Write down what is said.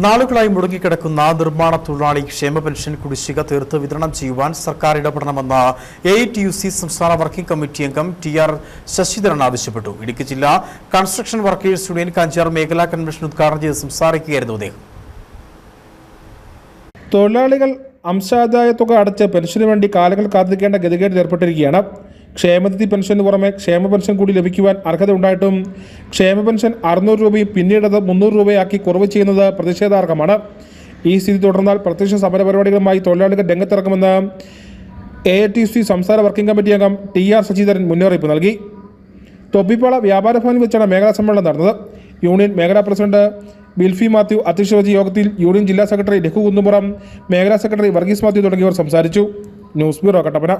നാളുകളായി മുടങ്ങിക്കിടക്കുന്ന നിർമ്മാണ തൊഴിലാളി ക്ഷേമ പെൻഷൻ കുടിശ്ശിക തീർത്ത് വിതരണം ചെയ്യുവാൻ സർക്കാർ ഇടപെടണമെന്ന് AITUC സംസ്ഥാന വർക്കിംഗ് കമ്മിറ്റി അംഗം TR ശശിധരൻ ആവശ്യപ്പെട്ടു. ഇടുക്കി ജില്ലാ കൺസ്ട്രക്ഷൻ വർക്കേഴ്സ് യൂണിയൻ കാഞ്ചാർ മേഖലാ കൺവെൻഷൻ ഉദ്ഘാടനം ചെയ്ത് സംസാരിക്കുകയായിരുന്നു അദ്ദേഹം. തൊഴിലാളികൾ അംശാദായ തുക അടച്ച് പെൻഷന് വേണ്ടി കാലങ്ങൾ കാത്തിരിക്കേണ്ട ഗതികേടിൽ ഏർപ്പെട്ടിരിക്കുകയാണ്. ക്ഷേമനിധി പെൻഷന് പുറമെ ക്ഷേമ പെൻഷൻ കൂടി ലഭിക്കുവാൻ അർഹത ഉണ്ടായിട്ടും ക്ഷേമ പെൻഷൻ 600 രൂപയും പിന്നീടത് 300 രൂപയാക്കി കുറവ് ചെയ്യുന്നത് പ്രതിഷേധാർഹമാണ്. ഈ സ്ഥിതി തുടർന്നാൽ പ്രത്യക്ഷ സമരപരിപാടികളുമായി തൊഴിലാളികൾ രംഗത്തിറക്കുമെന്ന് AITUC സംസ്ഥാന വർക്കിംഗ് കമ്മിറ്റി അംഗം TR ശശിധരൻ മുന്നറിയിപ്പ് നൽകി. തൊപ്പിപ്പാള വ്യാപാര ഭവനിൽ വെച്ചാണ് മേഖലാ സമ്മേളനം നടന്നത്. യൂണിയൻ മേഖലാ പ്രസിഡന്റ് ബിൽഫി മാത്യു അധ്യക്ഷത വഹിച്ച യോഗത്തിൽ യൂണിയൻ ജില്ലാ സെക്രട്ടറി രഘു കുന്നുംപുറം, മേഖലാ സെക്രട്ടറി വർഗീസ് മാത്യു തുടങ്ങിയവർ സംസാരിച്ചു. News bureau, Kattappana.